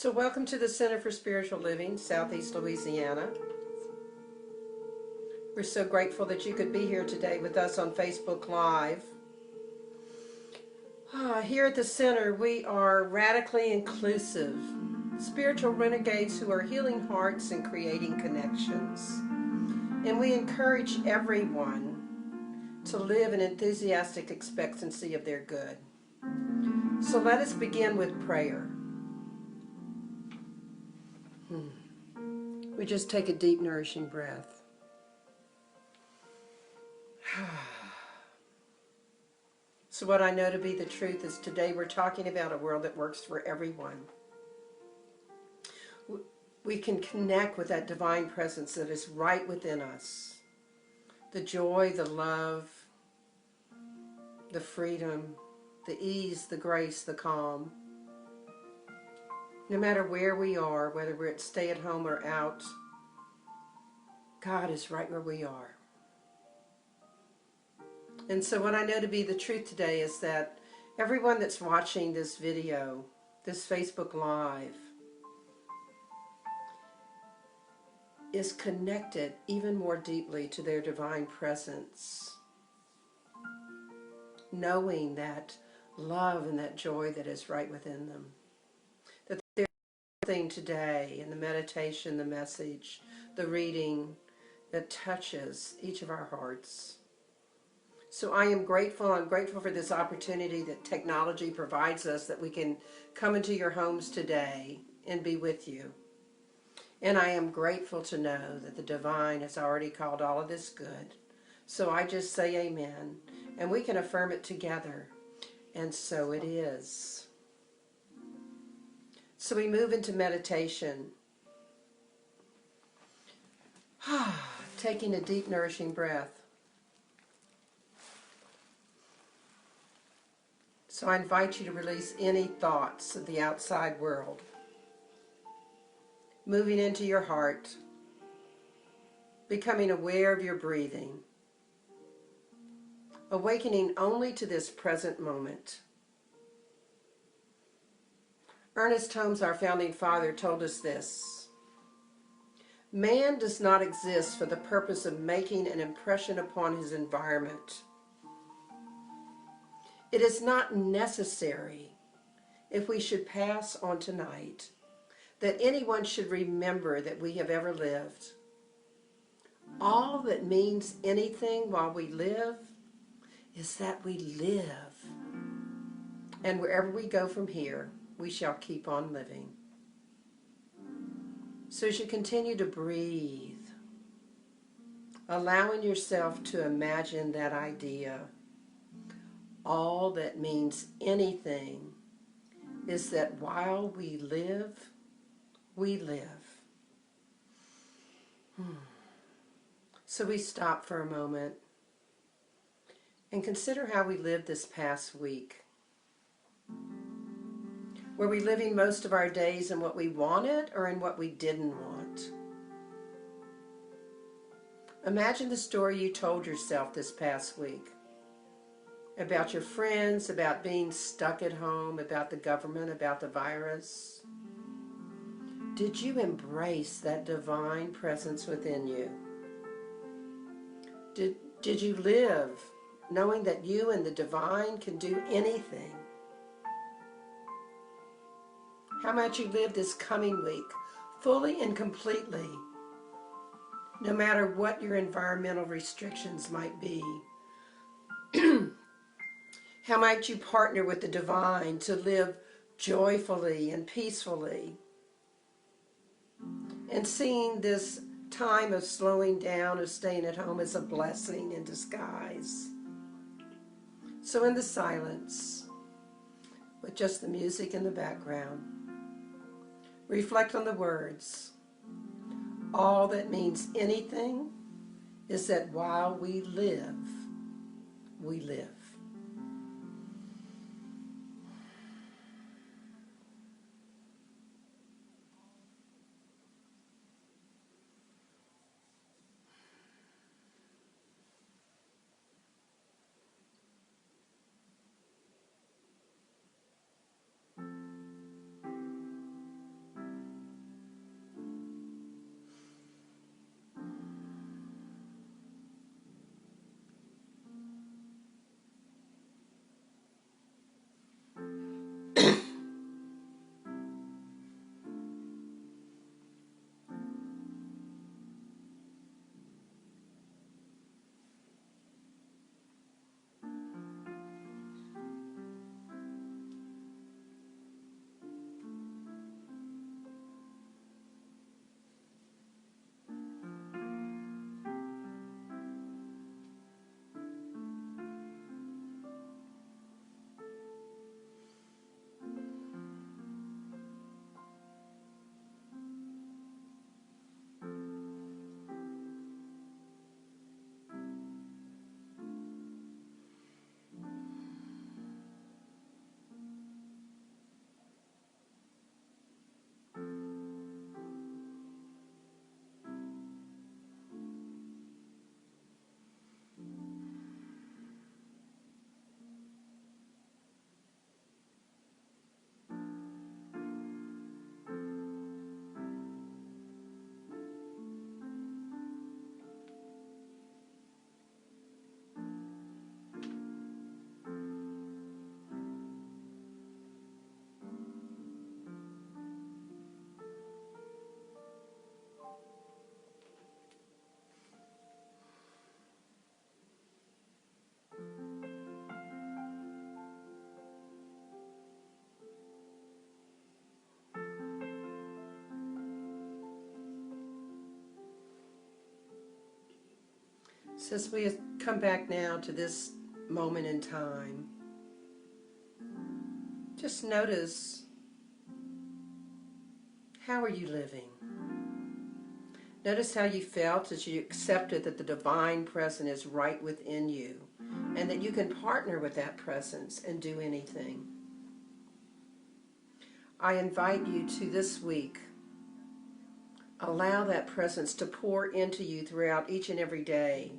So welcome to the Center for Spiritual Living, Southeast Louisiana. We're so grateful that you could be here today with us on Facebook Live. Here at the Center, we are radically inclusive, spiritual renegades who are healing hearts and creating connections. And we encourage everyone to live in enthusiastic expectancy of their good. So let us begin with prayer. We just take a deep, nourishing breath. So what I know to be the truth is today we're talking about a world that works for everyone. We can connect with that divine presence that is right within us. The joy, the love, the freedom, the ease, the grace, the calm. No matter where we are, whether we're at stay at home or out, God is right where we are. And so what I know to be the truth today is that everyone that's watching this video, this Facebook Live, is connected even more deeply to their divine presence, knowing that love and that joy that is right within them. That there's something today in the meditation, the message, the reading that touches each of our hearts. So I am grateful. I'm grateful for this opportunity that technology provides us, that we can come into your homes today and be with you. And I am grateful to know that the divine has already called all of this good. So I just say amen. And we can affirm it together. And so it is. So we move into meditation. Taking a deep, nourishing breath. So I invite you to release any thoughts of the outside world. Moving into your heart. Becoming aware of your breathing. Awakening only to this present moment. Ernest Holmes, our founding father, told us this. Man does not exist for the purpose of making an impression upon his environment. It is not necessary, if we should pass on tonight, that anyone should remember that we have ever lived. All that means anything while we live is that we live. And wherever we go from here, we shall keep on living. So as you continue to breathe, allowing yourself to imagine that idea, all that means anything is that while we live, we live. So we stop for a moment and consider how we lived this past week. Were we living most of our days in what we wanted or in what we didn't want? Imagine the story you told yourself this past week about your friends, about being stuck at home, about the government, about the virus. Did you embrace that divine presence within you? Did you live knowing that you and the divine can do anything? How might you live this coming week fully and completely, no matter what your environmental restrictions might be? How might you partner with the divine to live joyfully and peacefully? And seeing this time of slowing down, of staying at home, as a blessing in disguise. So in the silence, with just the music in the background, reflect on the words. All that means anything is that while we live, we live. So as we come back now to this moment in time, just notice, how are you living? Notice how you felt as you accepted that the divine presence is right within you and that you can partner with that presence and do anything. I invite you to this week, allow that presence to pour into you throughout each and every day,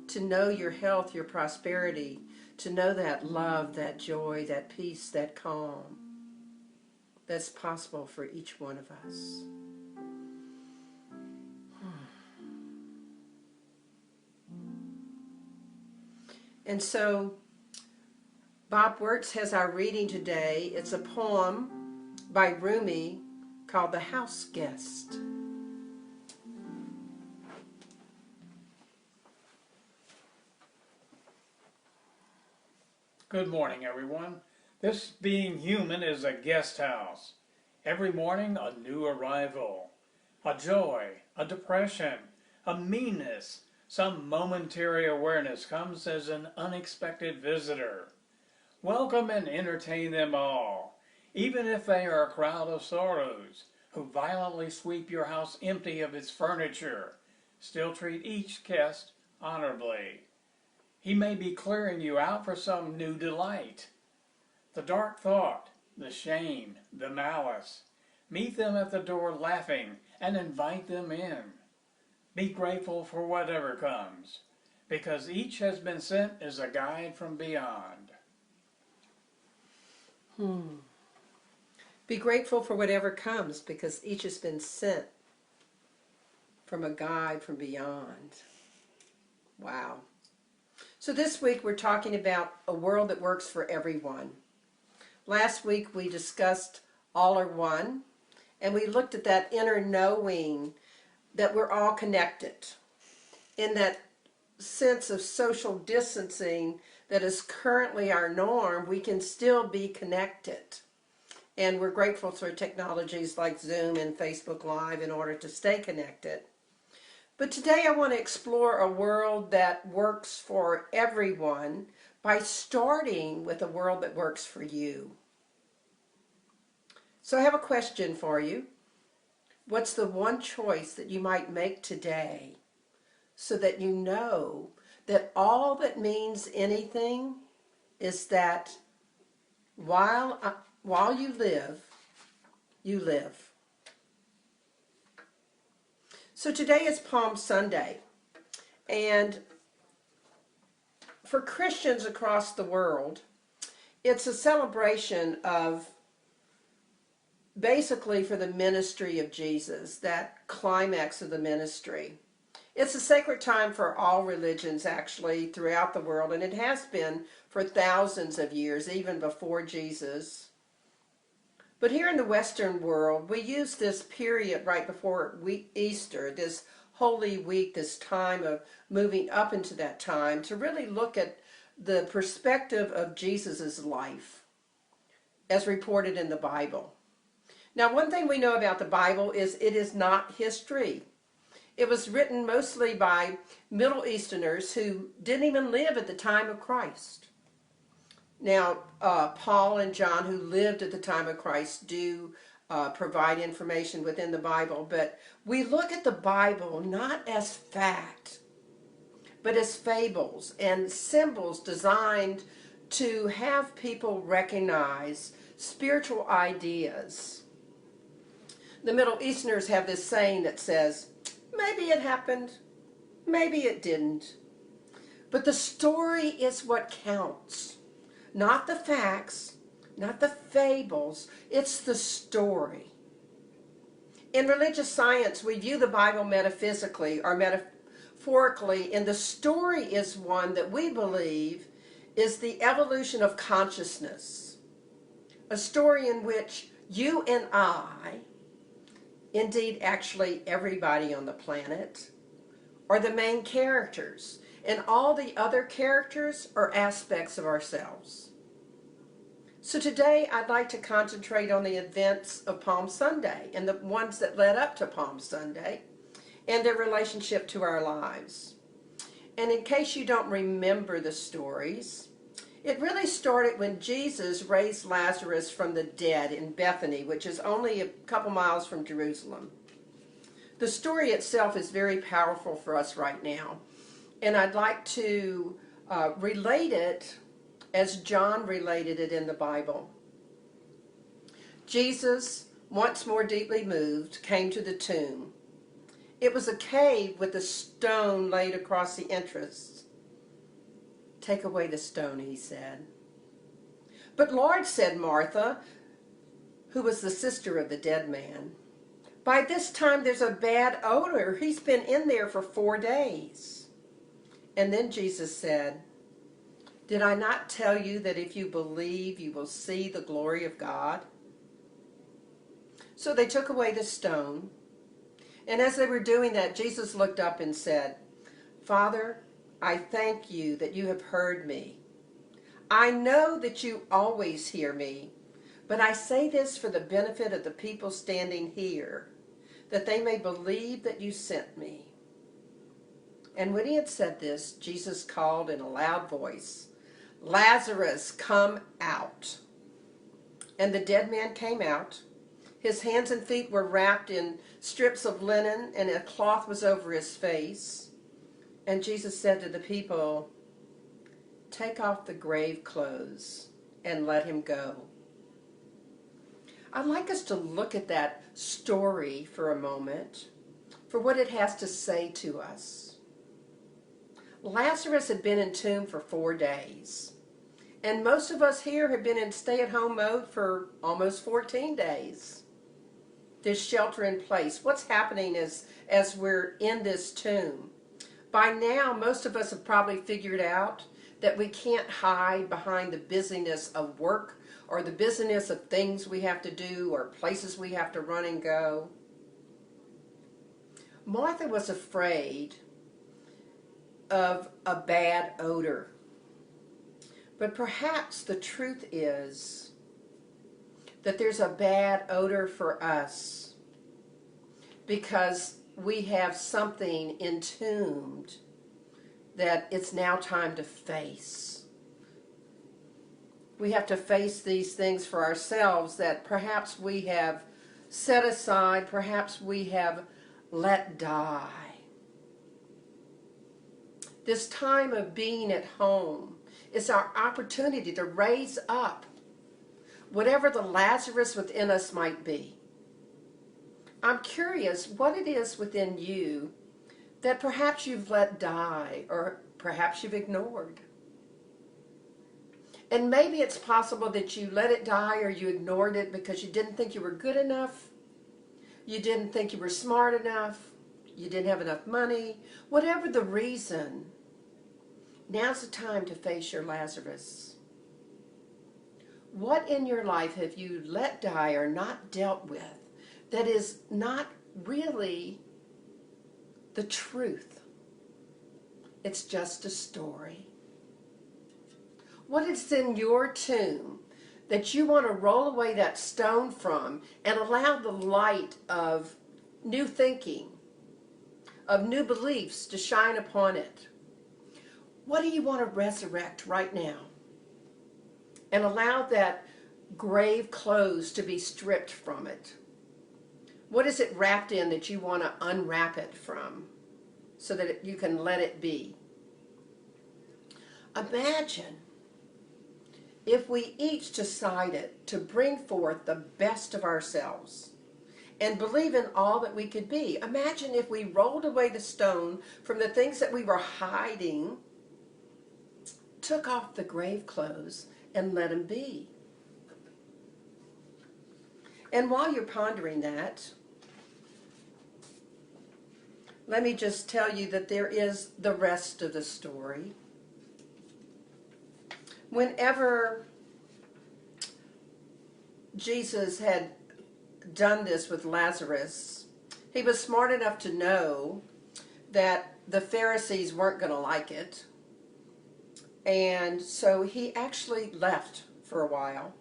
to know your health, your prosperity, to know that love, that joy, that peace, that calm that's possible for each one of us. And so Bob Wirtz has our reading today. It's a poem by Rumi called The House Guest. Good morning, everyone. This being human is a guest house. Every morning a new arrival, a joy, a depression, a meanness, some momentary awareness comes as an unexpected visitor. Welcome and entertain them all, even if they are a crowd of sorrows who violently sweep your house empty of its furniture. Still treat each guest honorably. He may be clearing you out for some new delight. The dark thought, the shame, the malice. Meet them at the door laughing and invite them in. Be grateful for whatever comes, because each has been sent as a guide from beyond. Be grateful for whatever comes, because each has been sent from a guide from beyond. Wow. So this week we're talking about a world that works for everyone. Last week we discussed all are one, and we looked at that inner knowing that we're all connected. In that sense of social distancing that is currently our norm, we can still be connected. And we're grateful for technologies like Zoom and Facebook Live in order to stay connected. But today I want to explore a world that works for everyone by starting with a world that works for you. So I have a question for you. What's the one choice that you might make today so that you know that all that means anything is that while you live, you live. So today is Palm Sunday, and for Christians across the world, it's a celebration of basically for the ministry of Jesus, that climax of the ministry. It's a sacred time for all religions, actually, throughout the world, and it has been for thousands of years, even before Jesus. But here in the Western world, we use this period right before Easter, this Holy Week, this time of moving up into that time, to really look at the perspective of Jesus' life as reported in the Bible. Now, one thing we know about the Bible is it is not history. It was written mostly by Middle Easterners who didn't even live at the time of Christ. Now, Paul and John, who lived at the time of Christ, do provide information within the Bible, but we look at the Bible not as fact, but as fables and symbols designed to have people recognize spiritual ideas. The Middle Easterners have this saying that says, maybe it happened, maybe it didn't. But the story is what counts. Not the facts, not the fables, it's the story. In religious science, we view the Bible metaphysically or metaphorically, and the story is one that we believe is the evolution of consciousness. A story in which you and I, indeed actually everybody on the planet, are the main characters, and all the other characters are aspects of ourselves. So today I'd like to concentrate on the events of Palm Sunday and the ones that led up to Palm Sunday and their relationship to our lives. And in case you don't remember the stories, it really started when Jesus raised Lazarus from the dead in Bethany, which is only a couple miles from Jerusalem. The story itself is very powerful for us right now. And I'd like to relate it as John related it in the Bible. Jesus, once more deeply moved, came to the tomb. It was a cave with a stone laid across the entrance. "Take away the stone," he said. "But Lord," said Martha, who was the sister of the dead man, "by this time there's a bad odor. He's been in there for 4 days." And then Jesus said, "Did I not tell you that if you believe, you will see the glory of God?" So they took away the stone. And as they were doing that, Jesus looked up and said, "Father, I thank you that you have heard me. I know that you always hear me, but I say this for the benefit of the people standing here, that they may believe that you sent me." And when he had said this, Jesus called in a loud voice, "Lazarus, come out." And the dead man came out. His hands and feet were wrapped in strips of linen, and a cloth was over his face. And Jesus said to the people, "Take off the grave clothes and let him go." I'd like us to look at that story for a moment, for what it has to say to us. Lazarus had been entombed for 4 days. And most of us here have been in stay-at-home mode for almost 14 days. This shelter in place. What's happening as we're in this tomb? By now, most of us have probably figured out that we can't hide behind the busyness of work or the busyness of things we have to do or places we have to run and go. Martha was afraid of a bad odor. But perhaps the truth is that there's a bad odor for us because we have something entombed that it's now time to face. We have to face these things for ourselves that perhaps we have set aside, perhaps we have let die. This time of being at home is our opportunity to raise up whatever the Lazarus within us might be. I'm curious what it is within you that perhaps you've let die or perhaps you've ignored. And maybe it's possible that you let it die or you ignored it because you didn't think you were good enough, you didn't think you were smart enough, you didn't have enough money. Whatever the reason, now's the time to face your Lazarus. What in your life have you let die or not dealt with that is not really the truth? It's just a story. What is in your tomb that you want to roll away that stone from and allow the light of new thinking, of new beliefs to shine upon it? What do you want to resurrect right now? And allow that grave clothes to be stripped from it. What is it wrapped in that you want to unwrap it from so that you can let it be? Imagine if we each decided to bring forth the best of ourselves and believe in all that we could be. Imagine if we rolled away the stone from the things that we were hiding, took off the grave clothes, and let them be. And while you're pondering that, let me just tell you that there is the rest of the story. Whenever Jesus had done this with Lazarus, he was smart enough to know that the Pharisees weren't going to like it. And so he actually left for a while.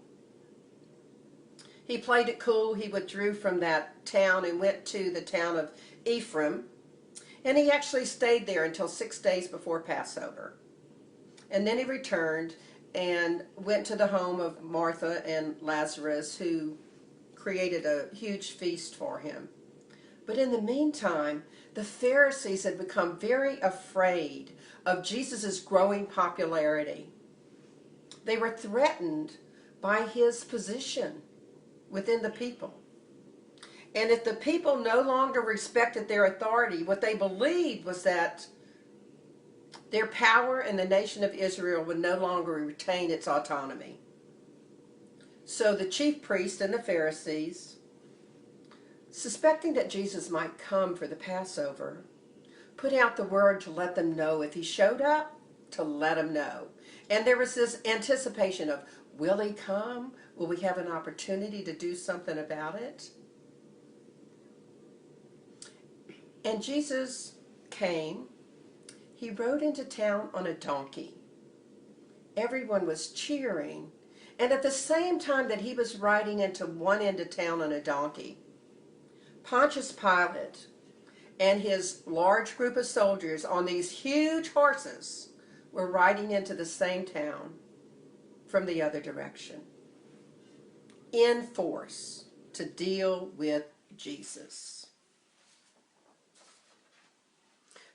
He played it cool. He withdrew from that town and went to the town of Ephraim. And he actually stayed there until 6 days before Passover. And then he returned and went to the home of Martha and Lazarus, who created a huge feast for him. But in the meantime, the Pharisees had become very afraid of Jesus' growing popularity. They were threatened by his position within the people. And if the people no longer respected their authority, what they believed was that their power and the nation of Israel would no longer retain its autonomy. So the chief priests and the Pharisees, suspecting that Jesus might come for the Passover, put out the word to let them know if he showed up, to let them know. And there was this anticipation of, will he come? Will we have an opportunity to do something about it? And Jesus came. He rode into town on a donkey. Everyone was cheering. And at the same time that he was riding into one end of town on a donkey, Pontius Pilate and his large group of soldiers on these huge horses were riding into the same town from the other direction, in force, to deal with Jesus.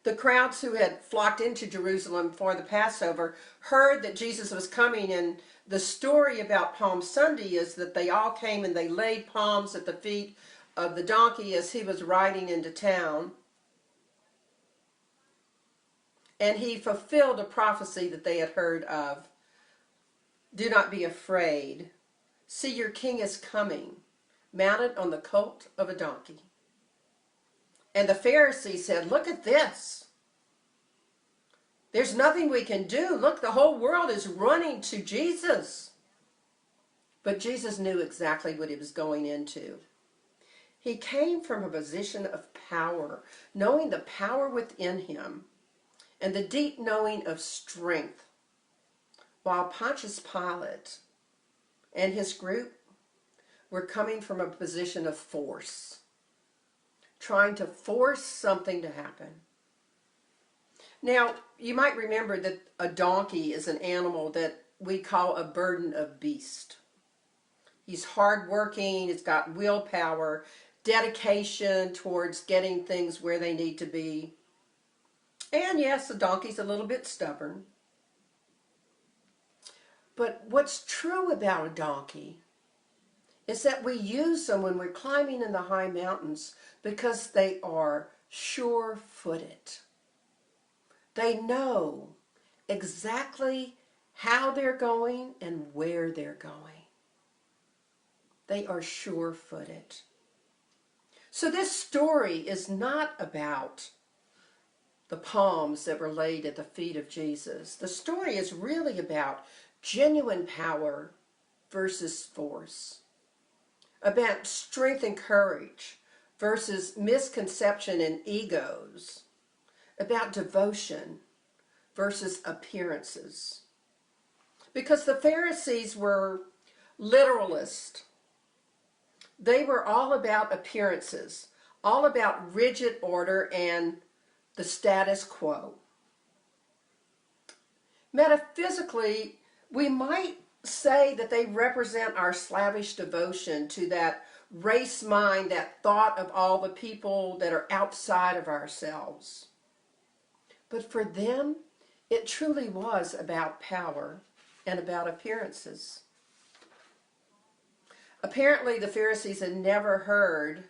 The crowds who had flocked into Jerusalem for the Passover heard that Jesus was coming, and the story about Palm Sunday is that they all came and they laid palms at the feet of the donkey as he was riding into town. And he fulfilled a prophecy that they had heard of. Do not be afraid. See, your king is coming, mounted on the colt of a donkey. And the Pharisees said, look at this. There's nothing we can do. Look, the whole world is running to Jesus. But Jesus knew exactly what he was going into. He came from a position of power, knowing the power within him and the deep knowing of strength, while Pontius Pilate and his group were coming from a position of force, trying to force something to happen. Now, you might remember that a donkey is an animal that we call a burden of beast. He's hardworking, he's got willpower, dedication towards getting things where they need to be. And yes, the donkey's a little bit stubborn. But what's true about a donkey is that we use them when we're climbing in the high mountains because they are sure-footed. They know exactly how they're going and where they're going. They are sure-footed. So this story is not about the palms that were laid at the feet of Jesus. The story is really about genuine power versus force, about strength and courage versus misconception and egos, about devotion versus appearances. Because the Pharisees were literalists. They were all about appearances, all about rigid order and the status quo. Metaphysically, we might say that they represent our slavish devotion to that race mind, that thought of all the people that are outside of ourselves. But for them, it truly was about power and about appearances. Apparently, the Pharisees had never heard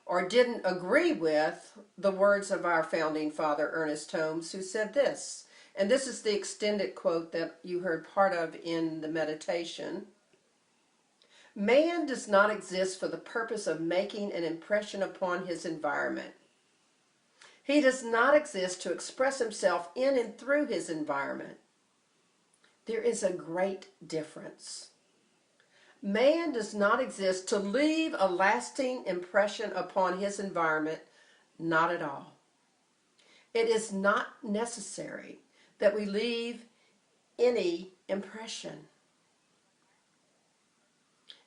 or didn't agree with the words of our founding father, Ernest Holmes, who said this. And this is the extended quote that you heard part of in the meditation. Man does not exist for the purpose of making an impression upon his environment. He does not exist to express himself in and through his environment. There is a great difference. Man does not exist to leave a lasting impression upon his environment, not at all. It is not necessary that we leave any impression.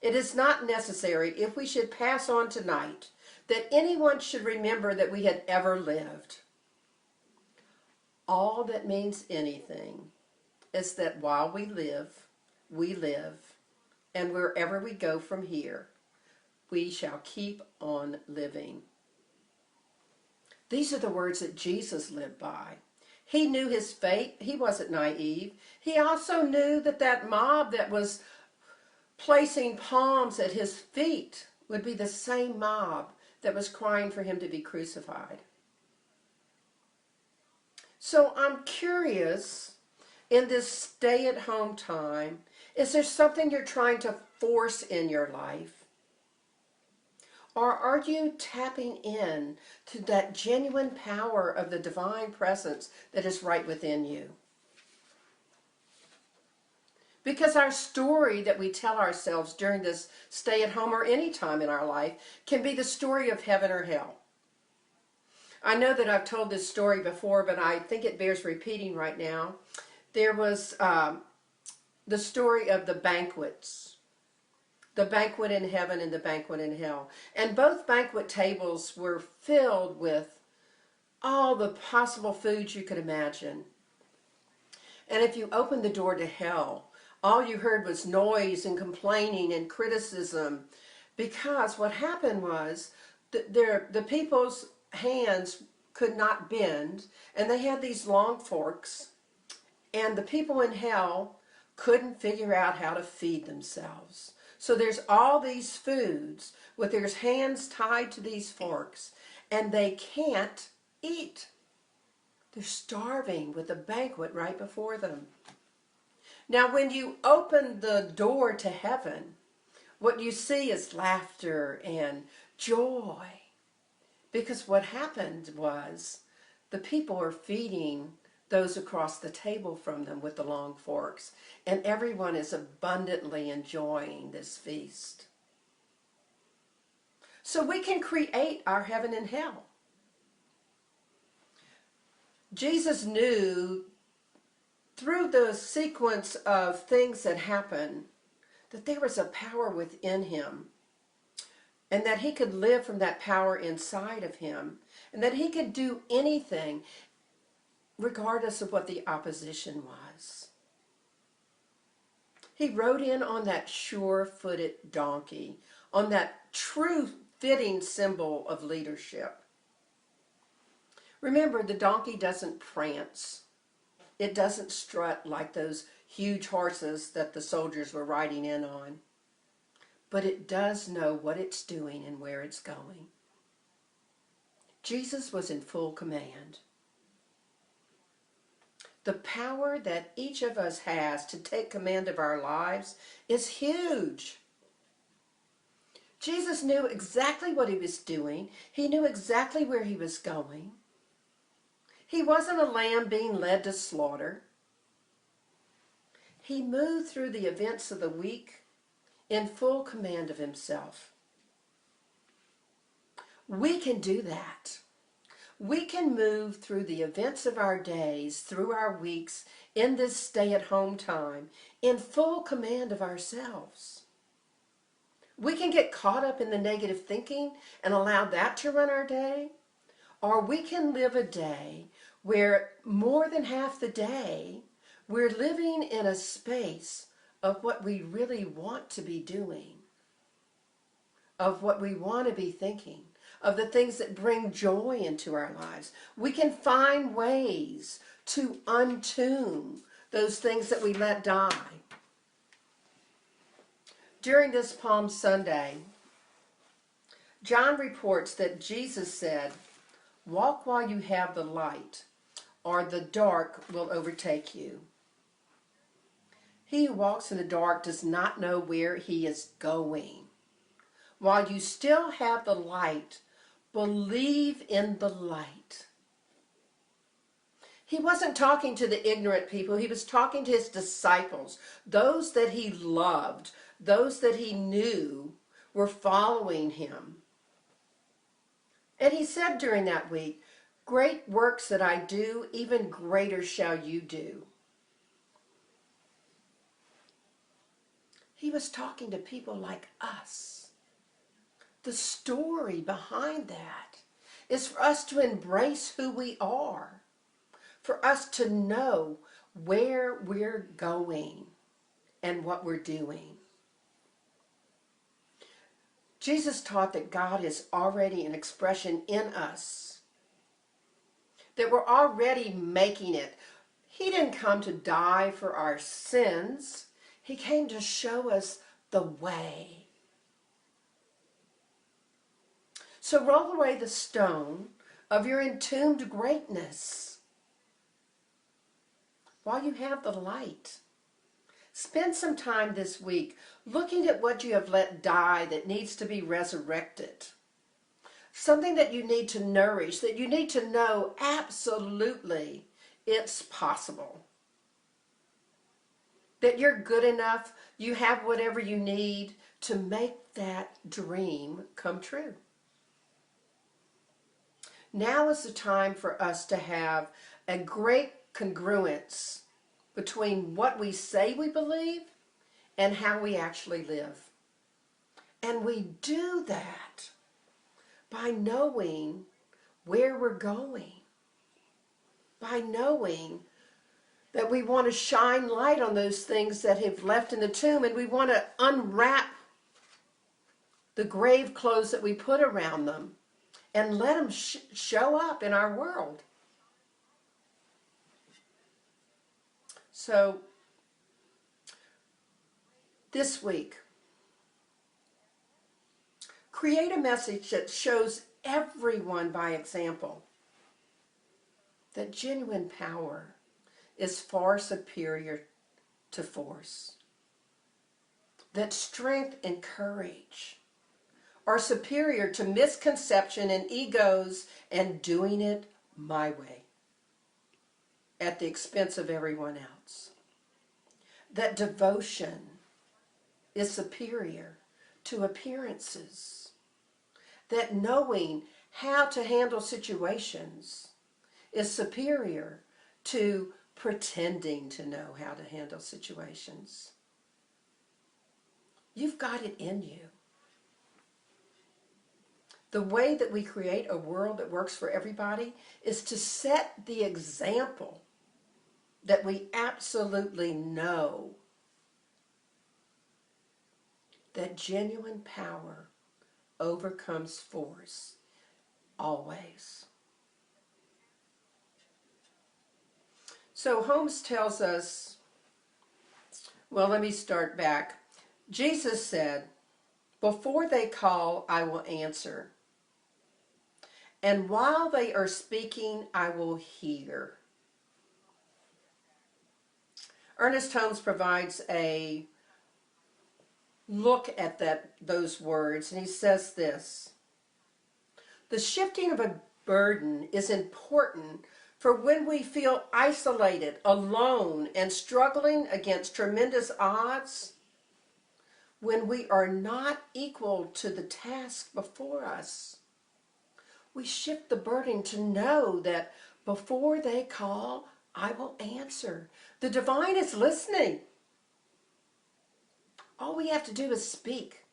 It is not necessary, if we should pass on tonight, that anyone should remember that we had ever lived. all that means anything is that while we live, and wherever we go from here, we shall keep on living. These are the words that Jesus lived by. He knew his fate. He wasn't naive. He also knew that that mob that was placing palms at his feet would be the same mob that was crying for him to be crucified. So I'm curious, in this stay-at-home time, is there something you're trying to force in your life? Or are you tapping in to that genuine power of the divine presence that is right within you? Because our story that we tell ourselves during this stay-at-home or any time in our life can be the story of heaven or hell. I know that I've told this story before, but I think it bears repeating right now. There was the story of the banquets. The banquet in heaven and the banquet in hell. And both banquet tables were filled with all the possible foods you could imagine. And if you opened the door to hell, all you heard was noise and complaining and criticism, because what happened was the people's hands could not bend, and they had these long forks, and the people in hell couldn't figure out how to feed themselves. So there's all these foods with their hands tied to these forks, and they can't eat. They're starving with a banquet right before them. Now, when you open the door to heaven, what you see is laughter and joy. Because what happened was the people were feeding those across the table from them with the long forks, and everyone is abundantly enjoying this feast. So we can create our heaven and hell. Jesus knew through the sequence of things that happened that there was a power within him, and that he could live from that power inside of him, and that he could do anything regardless of what the opposition was. He rode in on that sure-footed donkey, on that true fitting symbol of leadership. Remember, the donkey doesn't prance. It doesn't strut like those huge horses that the soldiers were riding in on. But it does know what it's doing and where it's going. Jesus was in full command. The power that each of us has to take command of our lives is huge. Jesus knew exactly what he was doing. He knew exactly where he was going. He wasn't a lamb being led to slaughter. He moved through the events of the week in full command of himself. We can do that. We can move through the events of our days, through our weeks, in this stay-at-home time, in full command of ourselves. We can get caught up in the negative thinking and allow that to run our day, or we can live a day where more than half the day we're living in a space of what we really want to be doing, of what we want to be thinking, of the things that bring joy into our lives. We can find ways to untune those things that we let die. During this Palm Sunday, John reports that Jesus said, "Walk while you have the light, or the dark will overtake you." He who walks in the dark does not know where he is going. While you still have the light, believe in the light. He wasn't talking to the ignorant people. He was talking to his disciples, those that he loved, those that he knew were following him. And he said during that week, "Great works that I do, even greater shall you do." He was talking to people like us. The story behind that is for us to embrace who we are, for us to know where we're going and what we're doing. Jesus taught that God is already an expression in us, that we're already making it. He didn't come to die for our sins. He came to show us the way. So roll away the stone of your entombed greatness while you have the light. Spend some time this week looking at what you have let die that needs to be resurrected. Something that you need to nourish, that you need to know absolutely it's possible. That you're good enough, you have whatever you need to make that dream come true. Now is the time for us to have a great congruence between what we say we believe and how we actually live. And we do that by knowing where we're going, by knowing that we want to shine light on those things that have left in the tomb, and we want to unwrap the grave clothes that we put around them and let them show up in our world. So, this week, create a message that shows everyone by example that genuine power is far superior to force. That strength and courage are superior to misconception and egos and doing it my way at the expense of everyone else. That devotion is superior to appearances. That knowing how to handle situations is superior to pretending to know how to handle situations. You've got it in you. The way that we create a world that works for everybody is to set the example that we absolutely know that genuine power overcomes force always. So Holmes tells us, well, let me start back. Jesus said, "Before they call, I will answer. And while they are speaking, I will hear." Ernest Holmes provides a look at those words, and he says this: "The shifting of a burden is important for when we feel isolated, alone, and struggling against tremendous odds, when we are not equal to the task before us. We shift the burden to know that before they call, I will answer. The divine is listening. All we have to do is speak."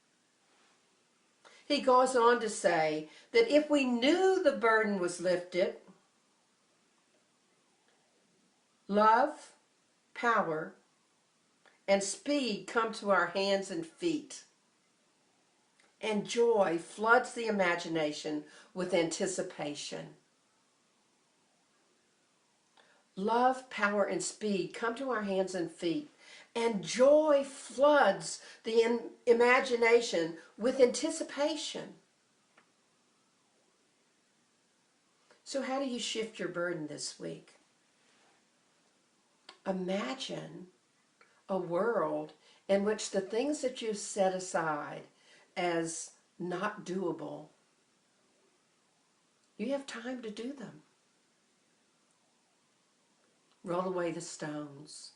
He goes on to say that if we knew the burden was lifted, love, power, and speed come to our hands and feet. And joy floods the imagination with anticipation. Love, power, and speed come to our hands and feet. And joy floods the imagination with anticipation. So how do you shift your burden this week? Imagine a world in which the things that you've set aside as not doable, you have time to do them. Roll away the stones.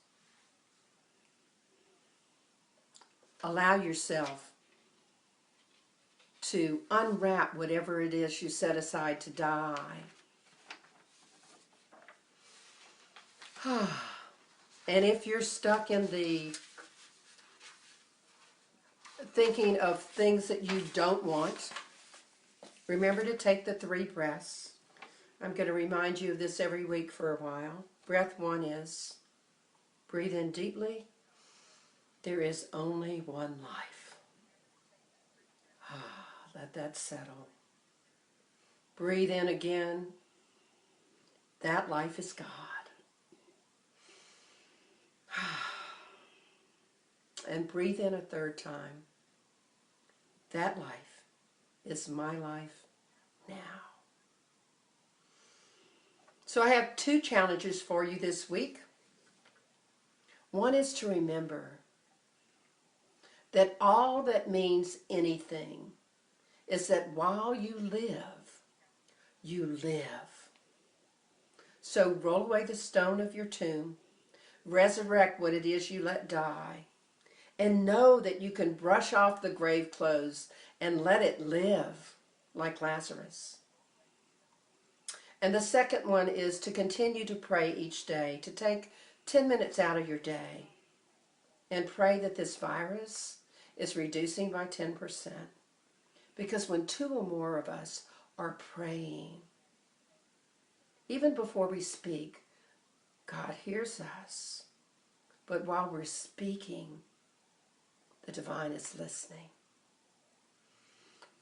Allow yourself to unwrap whatever it is you set aside to die. And if you're stuck in the thinking of things that you don't want, remember to take the 3 breaths. I'm going to remind you of this every week for a while. Breath 1 is, breathe in deeply. There is only one life. Let that settle. Breathe in again. That life is God. And breathe in a third time. That life is my life now. So I have 2 challenges for you this week. One is to remember that all that means anything is that while you live, you live. So roll away the stone of your tomb, resurrect what it is you let die, and know that you can brush off the grave clothes and let it live like Lazarus. And the second one is to continue to pray each day, to take 10 minutes out of your day and pray that this virus is reducing by 10%. Because when 2 or more of us are praying, even before we speak, God hears us. But while we're speaking, the divine is listening.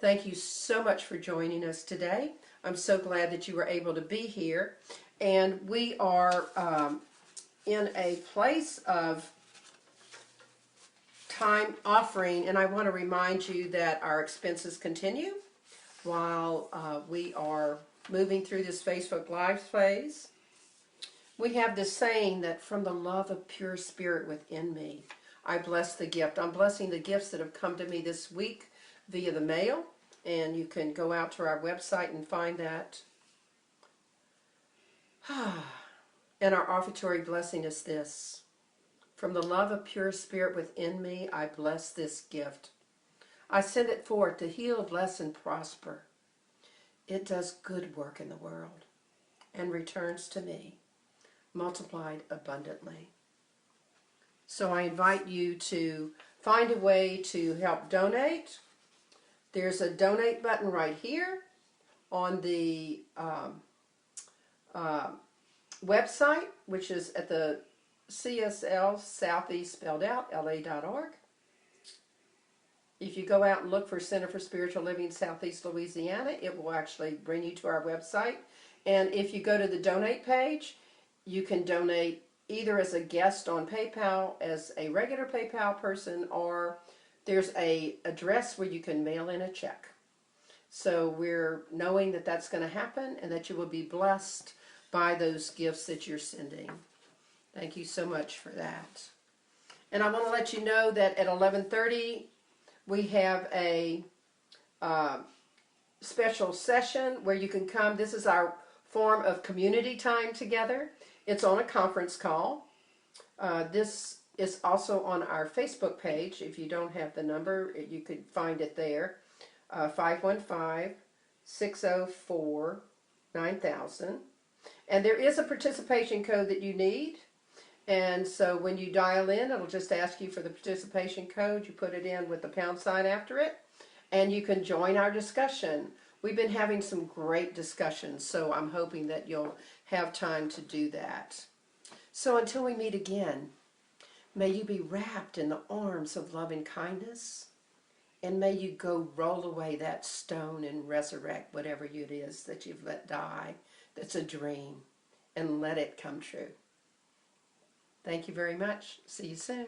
Thank you so much for joining us today. I'm so glad that you were able to be here. And we are in a place of time offering, and I want to remind you that our expenses continue while we are moving through this Facebook Live phase. We have this saying that from the love of pure spirit within me, I bless the gift. I'm blessing the gifts that have come to me this week via the mail, and you can go out to our website and find that. And our offertory blessing is this. From the love of pure spirit within me, I bless this gift. I send it forth to heal, bless, and prosper. It does good work in the world and returns to me, multiplied abundantly. So I invite you to find a way to help donate. There's a donate button right here on the website, which is at the CSL Southeast spelled out, LA.org. If you go out and look for Center for Spiritual Living Southeast Louisiana, it will actually bring you to our website. And if you go to the donate page, you can donate either as a guest on PayPal, as a regular PayPal person, or there's a address where you can mail in a check. So we're knowing that that's going to happen and that you will be blessed by those gifts that you're sending. Thank you so much for that. And I want to let you know that at 11:30 we have a special session where you can come. This is our form of community time together. It's on a conference call. This is also on our Facebook page. If you don't have the number, you could find it there. 515-604-9000. And there is a participation code that you need. And so when you dial in, it'll just ask you for the participation code. You put it in with the pound sign after it, and you can join our discussion. We've been having some great discussions, so I'm hoping that you'll have time to do that. So until we meet again, may you be wrapped in the arms of loving kindness, and may you go roll away that stone and resurrect whatever it is that you've let die, that's a dream, and let it come true. Thank you very much. See you soon.